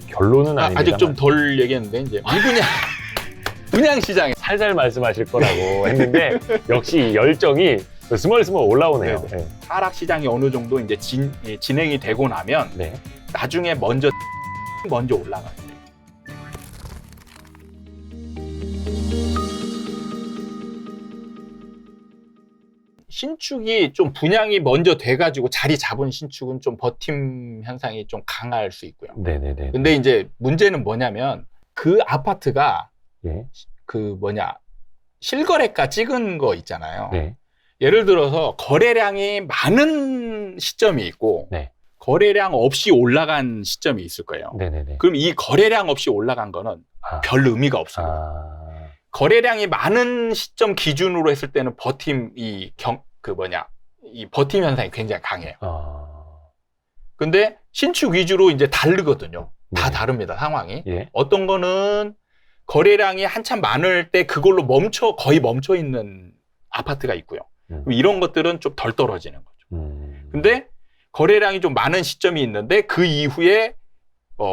결론은 아닙니다. 아직 좀 덜 얘기했는데 이제 미분양 분양 시장에 살살 말씀하실 거라고 했는데 역시 이 열정이 스멀스멀 올라오네요. 네, 네. 하락 시장이 어느 정도 이제 진행이 되고 나면 네. 나중에 먼저 올라가요. 신축이 좀 분양이 먼저 돼가지고 자리 잡은 신축은 좀 버팀 현상이 좀 강할 수 있고요. 네네네. 근데 이제 문제는 뭐냐면 그 아파트가 예. 실거래가 찍은 거 있잖아요. 네. 예를 들어서 거래량이 많은 시점이 있고 네. 거래량 없이 올라간 시점이 있을 거예요. 네네네. 그럼 이 거래량 없이 올라간 거는 별 의미가 없습니다. 거래량이 많은 시점 기준으로 했을 때는 이 버팀 현상이 굉장히 강해요. 근데 신축 위주로 이제 다르거든요. 다 네. 다릅니다, 상황이. 예. 어떤 거는 거래량이 한참 많을 때 그걸로 거의 멈춰 있는 아파트가 있고요. 이런 것들은 좀 덜 떨어지는 거죠. 근데 거래량이 좀 많은 시점이 있는데 그 이후에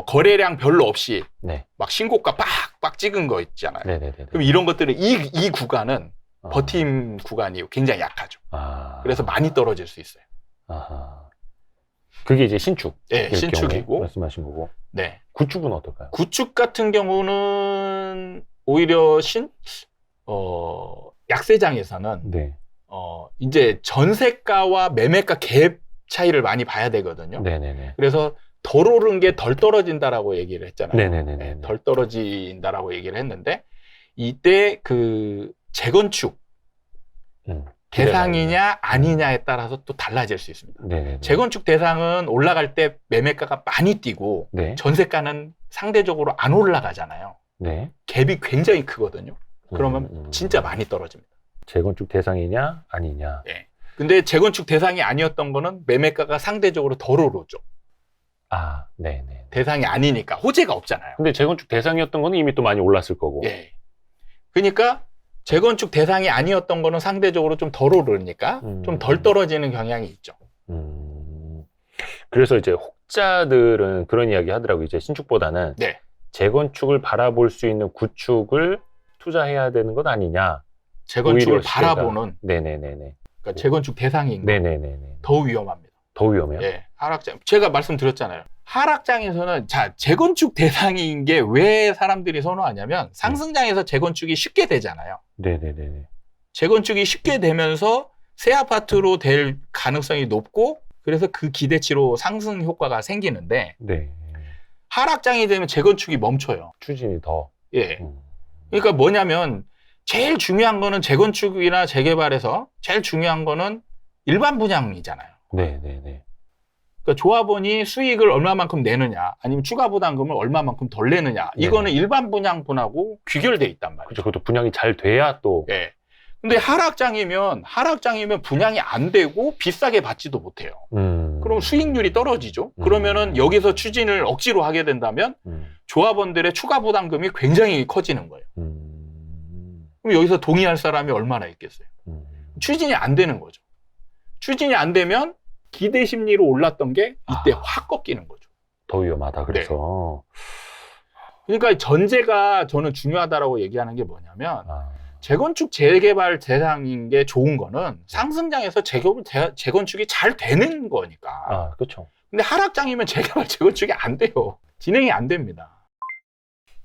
거래량 별로 없이 네. 막 신고가 빡빡 찍은 거 있잖아요. 네네네. 그럼 이런 것들은 이 구간은 버팀 구간이 굉장히 약하죠. 그래서 많이 떨어질 수 있어요. 그게 이제 신축. 네, 신축이고. 말씀하신 거고. 네. 구축은 어떨까요? 구축 같은 경우는 오히려 약세장에서는 네. 이제 전세가와 매매가 갭 차이를 많이 봐야 되거든요. 네네네. 그래서 덜 오른 게 덜 떨어진다라고 얘기를 했잖아요. 네네네. 네, 덜 떨어진다라고 얘기를 했는데 이때 그 재건축 대상이냐 아니냐에 따라서 또 달라질 수 있습니다. 네네네. 재건축 대상은 올라갈 때 매매가가 많이 뛰고 네. 전세가는 상대적으로 안 올라가잖아요. 네. 갭이 굉장히 크거든요. 그러면 진짜 많이 떨어집니다. 재건축 대상이냐 아니냐. 네. 근데 재건축 대상이 아니었던 거는 매매가가 상대적으로 덜 오르죠. 네네. 대상이 아니니까 호재가 없잖아요. 근데 재건축 대상이었던 거는 이미 또 많이 올랐을 거고. 예. 그러니까 재건축 대상이 아니었던 거는 상대적으로 좀 덜 오르니까 좀 덜 떨어지는 경향이 있죠. 그래서 이제 혹자들은 그런 이야기 하더라고요. 이제 신축보다는 네. 재건축을 바라볼 수 있는 구축을 투자해야 되는 것 아니냐. 재건축을 오히려 시대가. 바라보는. 네네네네. 그러니까 재건축 대상인 거. 네네네네. 더 위험합니다. 더 위험해요? 예. 하락장. 제가 말씀드렸잖아요. 하락장에서는 재건축 대상인 게 왜 사람들이 선호하냐면 상승장에서 재건축이 쉽게 되잖아요. 네네네. 재건축이 쉽게 되면서 새 아파트로 될 가능성이 높고 그래서 그 기대치로 상승 효과가 생기는데 네. 하락장이 되면 재건축이 멈춰요. 추진이 더. 예. 그러니까 뭐냐면 제일 중요한 거는 재건축이나 재개발에서 제일 중요한 거는 일반 분양이잖아요. 네네네. 그러니까 조합원이 수익을 얼마만큼 내느냐 아니면 추가 부담금을 얼마만큼 덜 내느냐 이거는 일반 분양분하고 귀결돼 있단 말이에요. 그렇죠. 그것도 분양이 잘 돼야 또. 예. 근데 하락장이면 분양이 안 되고 비싸게 받지도 못해요. 그럼 수익률이 떨어지죠. 그러면은 여기서 추진을 억지로 하게 된다면 조합원들의 추가 부담금이 굉장히 커지는 거예요. 그럼 여기서 동의할 사람이 얼마나 있겠어요. 추진이 안 되는 거죠. 추진이 안 되면 기대 심리로 올랐던 게 이때 확 꺾이는 거죠. 더 위험하다 그래서. 네. 그러니까 전제가 저는 중요하다라고 얘기하는 게 뭐냐면 재건축 재개발 대상인 게 좋은 거는 상승장에서 재건축이 잘 되는 거니까. 그렇죠. 근데 하락장이면 재건축이 안 돼요. 진행이 안 됩니다.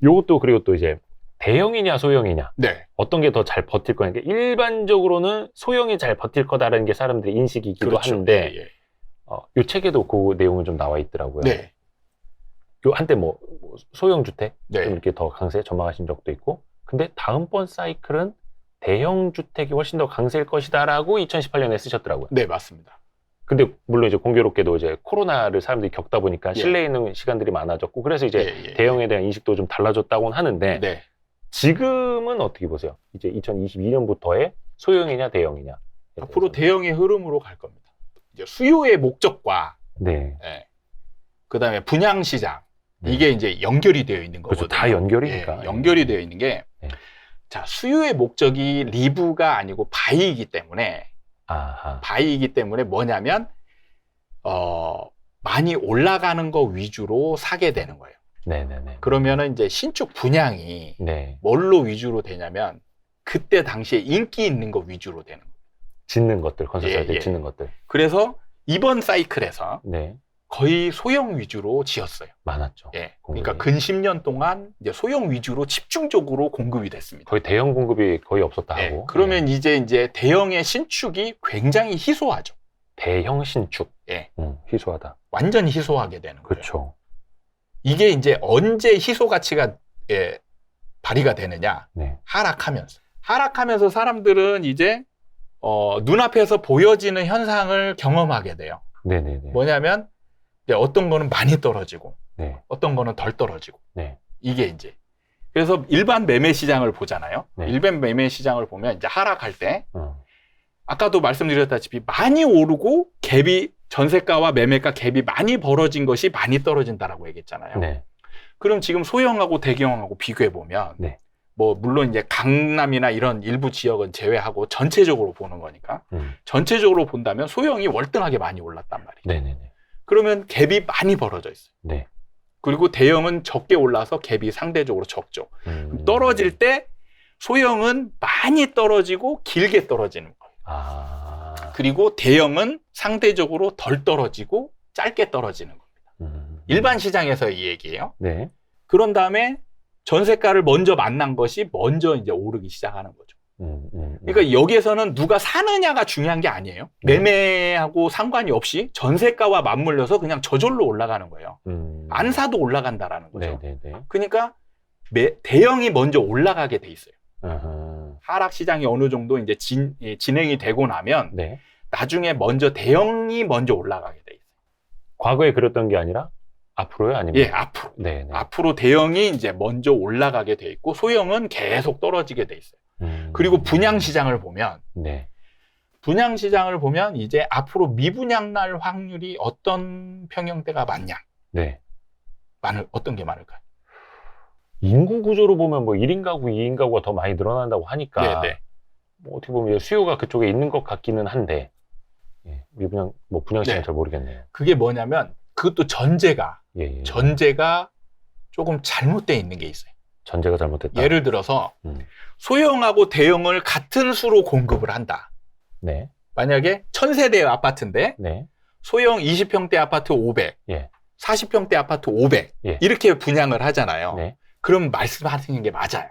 요것도 그리고 또 이제 대형이냐 소형이냐. 네. 어떤 게 더 잘 버틸 거냐. 그러니까 일반적으로는 소형이 잘 버틸 거다라는 게 사람들의 인식이기도 그렇죠. 하는데 예. 요 책에도 그 내용은 좀 나와 있더라고요. 네. 요 한때 소형 주택 네. 좀 이렇게 더 강세 전망하신 적도 있고, 근데 다음번 사이클은 대형 주택이 훨씬 더 강세일 것이다라고 2018년에 쓰셨더라고요. 네, 맞습니다. 근데 물론 이제 공교롭게도 이제 코로나를 사람들이 겪다 보니까 예. 실내에 있는 시간들이 많아졌고, 그래서 이제 대형에 대한 인식도 좀 달라졌다고는 하는데 네. 지금은 어떻게 보세요? 이제 2022년부터의 소형이냐 대형이냐. 앞으로 대형의 흐름으로 갈 겁니다. 이제 수요의 목적과 네. 그다음에 분양 시장 이게 이제 연결이 되어 있는 거거든요. 그렇죠. 다 연결이니까. 연결이 되어 있는 게 자, 수요의 목적이 리브가 아니고 바이이기 때문에 뭐냐면 많이 올라가는 거 위주로 사게 되는 거예요. 네네네. 그러면은 이제 신축 분양이 네. 뭘로 위주로 되냐면 그때 당시에 인기 있는 거 위주로 되는 거예요. 짓는 것들, 건설사들 예. 짓는 것들. 그래서 이번 사이클에서 네. 거의 소형 위주로 지었어요. 많았죠. 예. 공급이. 그러니까 근 10년 동안 이제 소형 위주로 집중적으로 공급이 됐습니다. 거의 대형 공급이 거의 없었다 예. 하고. 그러면 이제 대형의 신축이 굉장히 희소하죠. 대형 신축. 예. 희소하다. 완전 희소하게 되는 거예요. 그렇죠. 이게 이제 언제 희소 가치가 발휘가 되느냐? 네. 하락하면서 사람들은 이제 눈앞에서 보여지는 현상을 경험하게 돼요. 네네네. 뭐냐면 이제 어떤 거는 많이 떨어지고 네. 어떤 거는 덜 떨어지고 네. 이게 이제 그래서 일반 매매 시장을 보잖아요. 네. 일반 매매 시장을 보면 이제 하락할 때 아까도 아까도 말씀드렸다시피 많이 오르고 갭이 전세가와 매매가 갭이 많이 벌어진 것이 많이 떨어진다라고 얘기했잖아요. 네. 그럼 지금 소형하고 대형하고 비교해 보면 네. 뭐 물론 이제 강남이나 이런 일부 지역은 제외하고 전체적으로 보는 거니까 전체적으로 본다면 소형이 월등하게 많이 올랐단 말이에요. 네네네. 그러면 갭이 많이 벌어져 있어요. 네. 그리고 대형은 적게 올라서 갭이 상대적으로 적죠. 떨어질 때 소형은 많이 떨어지고 길게 떨어지는 거예요. 아. 그리고 대형은 상대적으로 덜 떨어지고 짧게 떨어지는 겁니다. 일반 시장에서 이 얘기예요. 네. 그런 다음에 전세가를 먼저 만난 것이 먼저 이제 오르기 시작하는 거죠. 그러니까 여기에서는 누가 사느냐가 중요한 게 아니에요. 네. 매매하고 상관이 없이 전세가와 맞물려서 그냥 저절로 올라가는 거예요. 안 사도 올라간다라는 거죠. 네네네. 그러니까 대형이 먼저 올라가게 돼 있어요. 아하. 하락 시장이 어느 정도 이제 진행이 되고 나면 네. 나중에 먼저 대형이 먼저 올라가게 돼 있어요. 과거에 그랬던 게 아니라 앞으로요? 아니면? 예, 앞으로. 네네. 앞으로 대형이 이제 먼저 올라가게 돼 있고 소형은 계속 떨어지게 돼 있어요. 그리고 분양 시장을 보면 네. 분양 시장을 보면 이제 앞으로 미분양 날 확률이 어떤 평형대가 많냐? 네. 어떤 게 많을까요? 인구 구조로 보면 뭐 1인 가구, 2인 가구가 더 많이 늘어난다고 하니까 네. 뭐 어떻게 보면 수요가 그쪽에 있는 것 같기는 한데 예, 미분양 뭐 분양 시장 네. 잘 모르겠네요. 그게 뭐냐면 그것도 전제가 예. 조금 잘못되어 있는 게 있어요. 전제가 잘못됐다. 예를 들어서 음. 소형하고 대형을 같은 수로 공급을 한다. 네. 만약에 1000세대 아파트인데 네. 소형 20평대 아파트 500, 예. 40평대 아파트 500 예. 이렇게 분양을 하잖아요. 네. 그럼 말씀하시는 게 맞아요.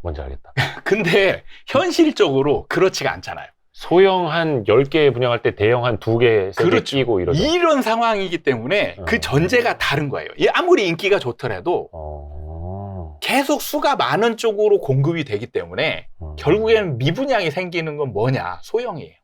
뭔지 알겠다. 근데 현실적으로 그렇지가 않잖아요. 소형 한 10개 분양할 때 대형 한 2개, 3개 그렇죠. 끼고 이러죠. 이런 상황이기 때문에 그 전제가 다른 거예요. 아무리 인기가 좋더라도 계속 수가 많은 쪽으로 공급이 되기 때문에 결국에는 미분양이 생기는 건 뭐냐? 소형이에요.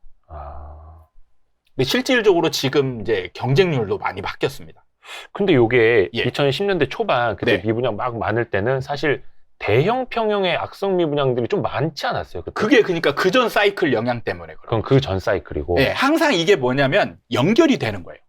근데 실질적으로 지금 이제 경쟁률도 많이 바뀌었습니다. 근데 요게 예. 2010년대 초반 그때 네. 미분양 막 많을 때는 사실 대형 평형의 악성 미분양들이 좀 많지 않았어요. 그때? 그게 그러니까 그전 사이클 영향 때문에 그래요. 그건 그 전 사이클이고. 네, 항상 이게 뭐냐면 연결이 되는 거예요.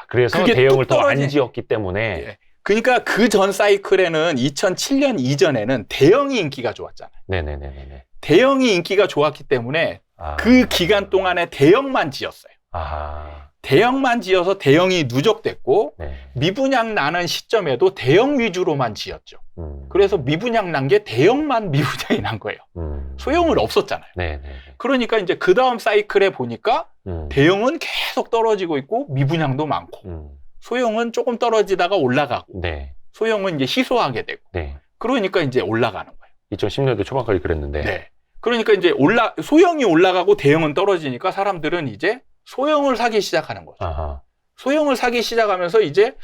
그래서 그게 대형을 뚝 더 안 떨어지- 지었기 때문에. 예. 그러니까 그 전 사이클에는 2007년 이전에는 대형이 인기가 좋았잖아요. 네네네네. 대형이 인기가 좋았기 때문에 그 기간 동안에 대형만 지었어요. 아하. 대형만 지어서 대형이 누적됐고 네. 미분양 나는 시점에도 대형 위주로만 지었죠. 그래서 미분양 난 게 대형만 미분양이 난 거예요. 소형은 없었잖아요. 네네. 그러니까 이제 그 다음 사이클에 보니까 대형은 계속 떨어지고 있고 미분양도 많고 소형은 조금 떨어지다가 올라가고 네. 소형은 이제 희소하게 되고 네. 그러니까 이제 올라가는 거예요. 2010년대 초반까지 그랬는데. 네. 그러니까 이제 소형이 올라가고 대형은 떨어지니까 사람들은 이제 소형을 사기 시작하는 거죠. 아하. 소형을 사기 시작하면서 이제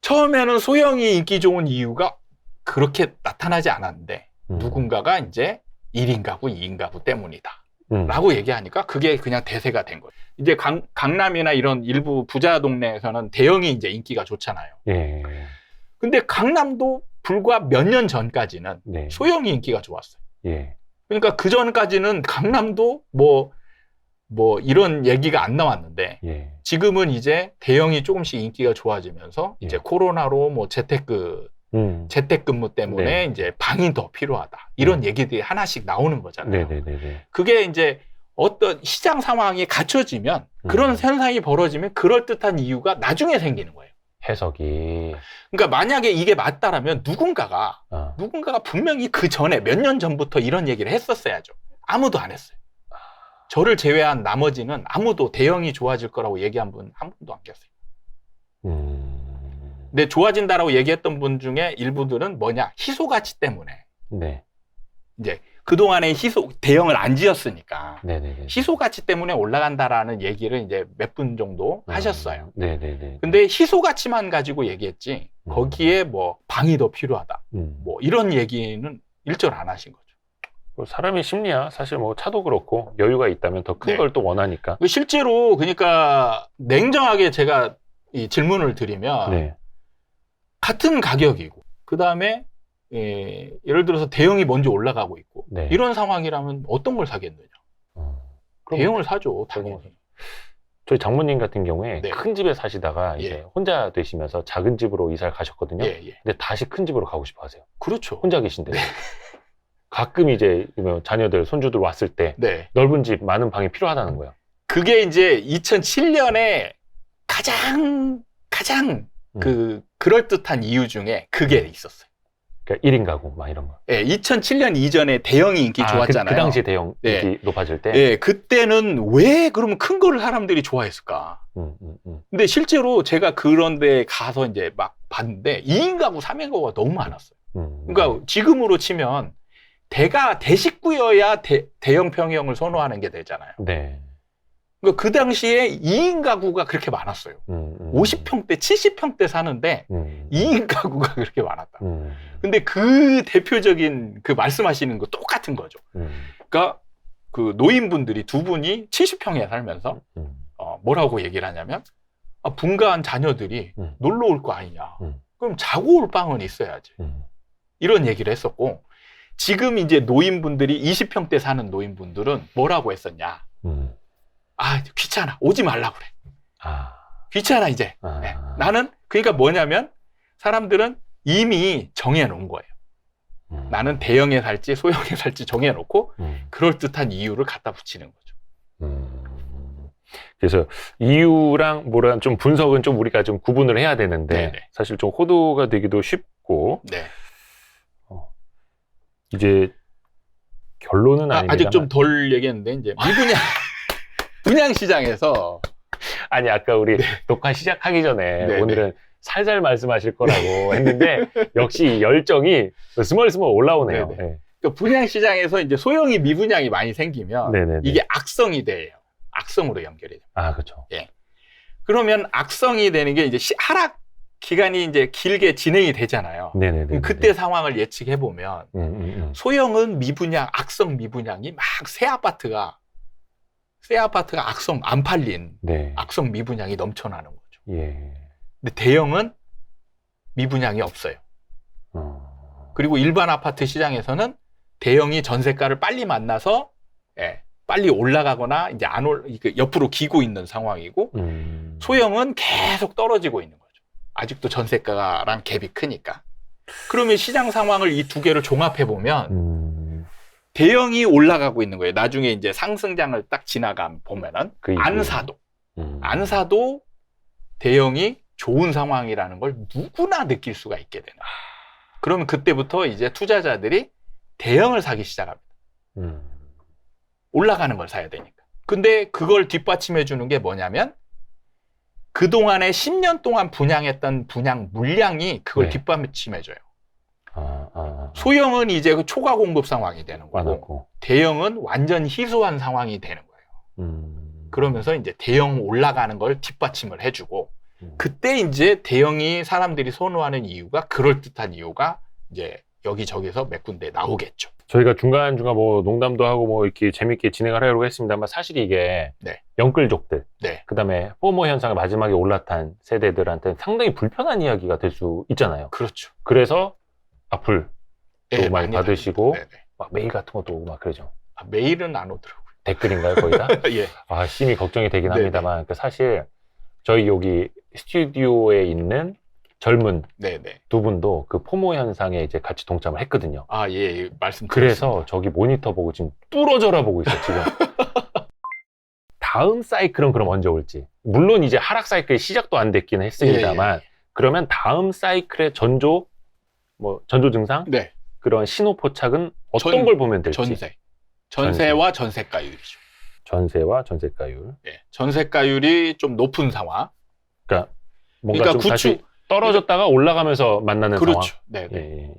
처음에는 소형이 인기 좋은 이유가 그렇게 나타나지 않았는데 누군가가 이제 1인 가구, 2인 가구 때문이다. 라고 얘기하니까 그게 그냥 대세가 된 거예요. 이제 강남이나 이런 일부 부자 동네에서는 대형이 이제 인기가 좋잖아요. 예. 근데 강남도 불과 몇 년 전까지는 네. 소형이 인기가 좋았어요. 예. 그러니까 그 전까지는 강남도 뭐 이런 얘기가 안 나왔는데 예. 지금은 이제 대형이 조금씩 인기가 좋아지면서 예. 이제 코로나로 뭐 재택근무 때문에 네. 이제 방이 더 필요하다. 이런 얘기들이 하나씩 나오는 거잖아요. 네네네네. 그게 이제 어떤 시장 상황이 갖춰지면 그런 현상이 벌어지면 그럴듯한 이유가 나중에 생기는 거예요. 해석이. 그러니까 만약에 이게 맞다라면 누군가가 어. 분명히 그 전에 몇 년 전부터 이런 얘기를 했었어야죠. 아무도 안 했어요. 저를 제외한 나머지는 아무도 대형이 좋아질 거라고 얘기한 분 한 분도 안 계세요. 근데 좋아진다라고 얘기했던 분 중에 일부들은 뭐냐, 희소 가치 때문에. 네. 이제 그동안에 대형을 안 지었으니까 네네네. 희소 가치 때문에 올라간다라는 얘기를 이제 몇 분 정도 하셨어요. 네네네. 근데 희소 가치만 가지고 얘기했지 거기에 뭐 방이 더 필요하다. 뭐 이런 얘기는 일절 안 하신 거죠. 사람의 심리야. 사실 뭐 차도 그렇고 여유가 있다면 더 큰 네. 걸 또 원하니까. 실제로 그러니까 냉정하게 제가 이 질문을 드리면 네. 같은 가격이고 그다음에 예를 들어서 대형이 먼저 올라가고 있고 네. 이런 상황이라면 어떤 걸 사겠느냐. 그럼 대형을 사죠, 당연히. 저희 장모님 같은 경우에 네. 큰 집에 사시다가 예. 이제 혼자 되시면서 작은 집으로 이사를 가셨거든요. 예, 예. 근데 다시 큰 집으로 가고 싶어 하세요. 그렇죠. 혼자 계신데. 가끔 이제 자녀들, 손주들 왔을 때 네. 넓은 집, 많은 방이 필요하다는 거예요. 그게 이제 2007년에 가장 그럴듯한 이유 중에 그게 있었어요. 그러니까 1인 가구, 막 이런 거. 예, 2007년 이전에 대형이 인기 좋았잖아요. 그 당시 대형 네. 인기 높아질 때. 예, 그때는 왜 그러면 큰 거를 사람들이 좋아했을까? 근데 실제로 제가 그런 데 가서 이제 막 봤는데 2인 가구, 3인 가구가 너무 많았어요. 그러니까 지금으로 치면 대식구여야 대형 평형을 선호하는 게 되잖아요. 네. 그러니까 그 당시에 2인 가구가 그렇게 많았어요. 50평대, 70평대 사는데 2인 가구가 그렇게 많았다. 근데 그 대표적인 그 말씀하시는 거 똑같은 거죠. 그러니까 그 노인분들이 두 분이 70평에 살면서 뭐라고 얘기를 하냐면 분가한 자녀들이 놀러 올 거 아니냐. 그럼 자고 올 방은 있어야지. 이런 얘기를 했었고 지금 이제 노인분들이 20평대 사는 노인분들은 뭐라고 했었냐. 귀찮아. 오지 말라 그래. 귀찮아 이제. 네. 나는 그러니까 뭐냐면 사람들은 이미 정해놓은 거예요. 나는 대형에 살지 소형에 살지 정해놓고 그럴듯한 이유를 갖다 붙이는 거죠. 그래서 이유랑 뭐랑 좀 분석은 좀 우리가 좀 구분을 해야 되는데 네네. 사실 좀 호도가 되기도 쉽고 네. 이제 결론은 아닙니다만 아직 좀 덜 얘기했는데 이제 분양 시장에서 아니 아까 우리 녹화 시작하기 전에 네네. 오늘은 살살 말씀하실 거라고 했는데 역시 열정이 스멀스멀 올라오네요. 네네. 네. 그러니까 분양 시장에서 이제 소형이 미분양이 많이 생기면 네네네. 이게 악성이 돼요. 악성으로 연결이 돼요. 그렇죠. 예. 그러면 악성이 되는 게 이제 하락 기간이 이제 길게 진행이 되잖아요. 네네네. 그때 상황을 예측해 보면 소형은 미분양, 악성 미분양이 막 새 아파트가 악성 안 팔린 네. 악성 미분양이 넘쳐나는 거죠. 예. 근데 대형은 미분양이 없어요. 그리고 일반 아파트 시장에서는 대형이 전세가를 빨리 만나서 빨리 올라가거나 이제 옆으로 기고 있는 상황이고 소형은 계속 떨어지고 있는 거죠. 아직도 전세가랑 갭이 크니까. 그러면 시장 상황을 이 두 개를 종합해 보면 대형이 올라가고 있는 거예요. 나중에 이제 상승장을 딱 지나가 보면은 안 사도 대형이 좋은 상황이라는 걸 누구나 느낄 수가 있게 되는 거예요. 그러면 그때부터 이제 투자자들이 대형을 사기 시작합니다. 올라가는 걸 사야 되니까. 근데 그걸 뒷받침해 주는 게 뭐냐면 그동안에 10년 동안 분양했던 분양 물량이 그걸 네. 뒷받침해 줘요. 소형은 이제 그 초과 공급 상황이 되는 거고 대형은 완전 희소한 상황이 되는 거예요. 그러면서 이제 대형 올라가는 걸 뒷받침을 해주고 그때 이제 대형이 사람들이 선호하는 이유가 그럴듯한 이유가 이제 여기저기서 몇 군데 나오겠죠. 저희가 중간중간 뭐 농담도 하고 뭐 이렇게 재밌게 진행을 하려고 했습니다만 사실 이게 영끌족들, 그다음에 포모 현상을 마지막에 올라탄 세대들한테 상당히 불편한 이야기가 될 수 있잖아요. 그렇죠. 그래서 악플 또 많이 받으시고 네네. 막 메일 같은 것도 오고 막 그러죠. 메일은 안 오더라고요. 댓글인가요, 거의 다? 예. 심히 걱정이 되긴 합니다만 사실 저희 여기 스튜디오에 있는 젊은 두 분도 그 포모 현상에 이제 같이 동참을 했거든요. 예, 말씀 그래서 저기 모니터 보고 지금 뚫어져라 보고 있어요, 지금. 다음 사이클은 그럼 언제 올지. 물론 이제 하락 사이클이 시작도 안 됐긴 했습니다만, 그러면 다음 사이클의 전조 증상? 네. 그런 신호 포착은 어떤 걸 보면 될지. 전세와 전세가율이죠. 전세와 전세가율. 네. 전세가율이 좀 높은 상황. 그러니까 뭔가 좀 다시 떨어졌다가 올라가면서 만나는 그렇죠. 상황. 네. 예.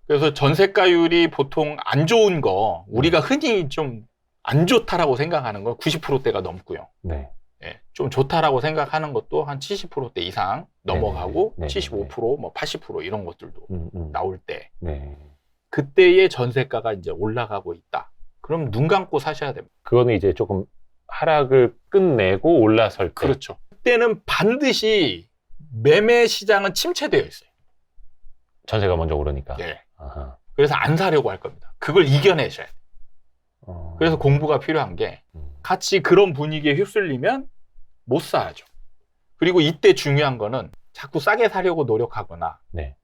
그래서 전세가율이 보통 안 좋은 거, 우리가 흔히 좀 안 좋다라고 생각하는 거 90%대가 넘고요. 네. 예, 좀 좋다라고 생각하는 것도 한 70%대 이상 넘어가고, 네. 75%, 뭐 80% 이런 것들도 나올 때, 네. 그때의 전세가가 이제 올라가고 있다. 그럼 눈 감고 사셔야 됩니다. 그거는 이제 조금 하락을 끝내고 올라설 때. 그렇죠. 그때는 반드시 매매 시장은 침체되어 있어요. 전세가 먼저 오르니까. 네. 아하. 그래서 안 사려고 할 겁니다. 그걸 이겨내셔야 돼요. 그래서 공부가 필요한 게 같이 그런 분위기에 휩쓸리면 못 사야죠. 그리고 이때 중요한 거는 자꾸 싸게 사려고 노력하거나 네.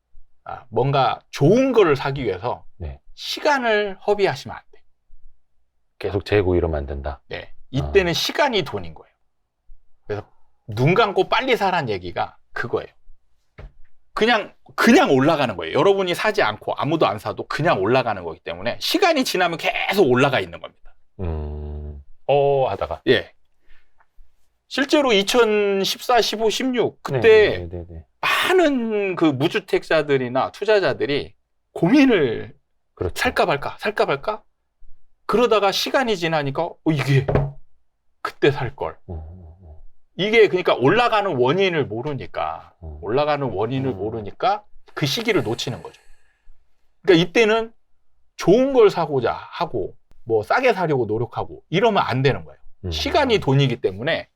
뭔가 좋은 거를 사기 위해서 네. 시간을 허비하시면 안 돼요. 계속 재고 이러면 안 된다. 네. 이때는 시간이 돈인 거예요. 그래서 눈 감고 빨리 사라는 얘기가 그거예요. 그냥 올라가는 거예요. 여러분이 사지 않고 아무도 안 사도 그냥 올라가는 거기 때문에 시간이 지나면 계속 올라가 있는 겁니다. 하다가. 예. 실제로 2014, 15, 16 그때 많은 그 무주택자들이나 투자자들이 고민을 그렇죠. 살까 말까 그러다가 시간이 지나니까 이게 그때 살 걸. 이게 그러니까 올라가는 원인을 모르니까 그 시기를 놓치는 거죠. 그러니까 이때는 좋은 걸 사고자 하고 뭐 싸게 사려고 노력하고 이러면 안 되는 거예요. 시간이 돈이기 때문에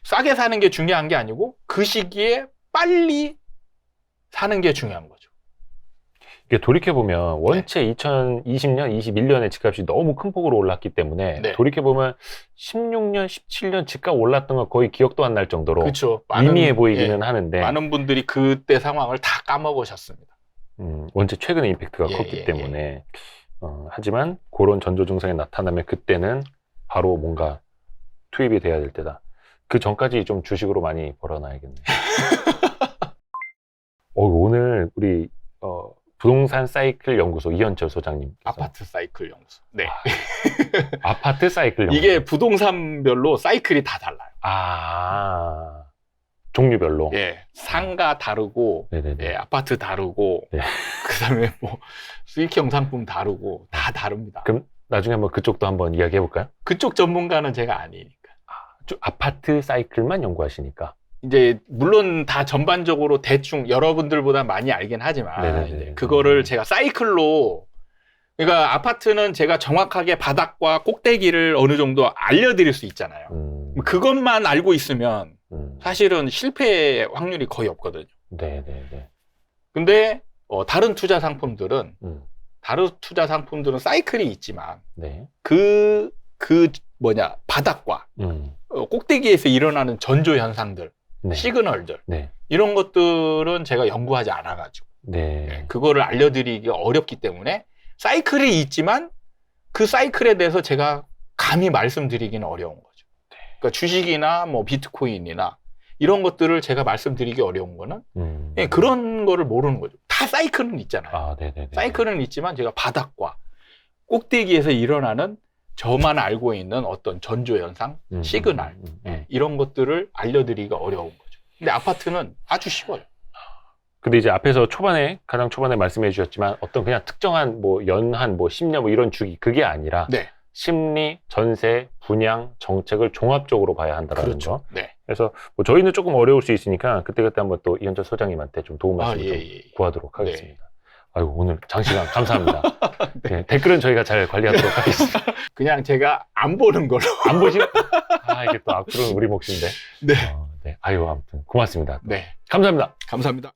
싸게 사는 게 중요한 게 아니고 그 시기에 빨리 사는 게 중요한 거죠. 이게 돌이켜보면 원체 2020년, 21년에 집값이 너무 큰 폭으로 올랐기 때문에 돌이켜보면 16년, 17년 집값 올랐던 거 거의 기억도 안 날 정도로 그렇죠. 미미해 보이기는 하는데 많은 분들이 그때 상황을 다 까먹으셨습니다. 원체 최근에 임팩트가 컸기 때문에 하지만 그런 전조 증상이 나타나면 그때는 바로 뭔가 투입이 돼야 될 때다. 그 전까지 좀 주식으로 많이 벌어놔야겠네. 오늘 우리 부동산 사이클 연구소 이현철 소장님. 아파트 사이클 연구소. 네. 아파트 사이클 연구소. 이게 부동산별로 사이클이 다 달라요. 종류별로. 예. 상가 다르고, 예, 아파트 다르고, 그다음에 뭐 수익형 상품 다르고 다 다릅니다. 그럼 나중에 한번 그쪽도 한번 이야기해 볼까요? 그쪽 전문가는 제가 아니니까. 아파트 사이클만 연구하시니까. 이제 물론 다 전반적으로 대충 여러분들보다 많이 알긴 하지만 이제 그거를 제가 사이클로, 그러니까 아파트는 제가 정확하게 바닥과 꼭대기를 어느 정도 알려드릴 수 있잖아요. 그것만 알고 있으면 사실은 실패 확률이 거의 없거든요. 근데 다른 투자 상품들은 사이클이 있지만 바닥과 꼭대기에서 일어나는 전조 현상들, 시그널들 이런 것들은 제가 연구하지 않아가지고 그거를 알려드리기가 어렵기 때문에 사이클이 있지만 그 사이클에 대해서 제가 감히 말씀드리기는 어려운 거죠. 그러니까 주식이나 뭐 비트코인이나 이런 것들을 제가 말씀드리기 어려운 거는 그런 거를 모르는 거죠. 다 사이클은 있잖아요. 사이클은 있지만 제가 바닥과 꼭대기에서 일어나는 저만 알고 있는 어떤 전조 현상, 시그널 이런 것들을 알려드리기가 어려운 거죠. 근데 아파트는 아주 쉬워요. 근데 이제 앞에서 가장 초반에 말씀해 주셨지만 어떤 그냥 특정한 뭐 연한, 뭐 10년 뭐 이런 주기, 그게 아니라 심리, 전세, 분양, 정책을 종합적으로 봐야 한다는 거. 그래서 뭐 저희는 조금 어려울 수 있으니까 그때그때 한번 또 이현철 소장님한테 좀 도움 말씀 좀 구하도록 하겠습니다. 아이고, 오늘 장시간 감사합니다. 댓글은 저희가 잘 관리하도록 하겠습니다. 그냥 제가 안 보는 걸로. 안 보시면? 이게 또 앞으로는 우리 몫인데. 아유, 아무튼 고맙습니다. 감사합니다. 감사합니다.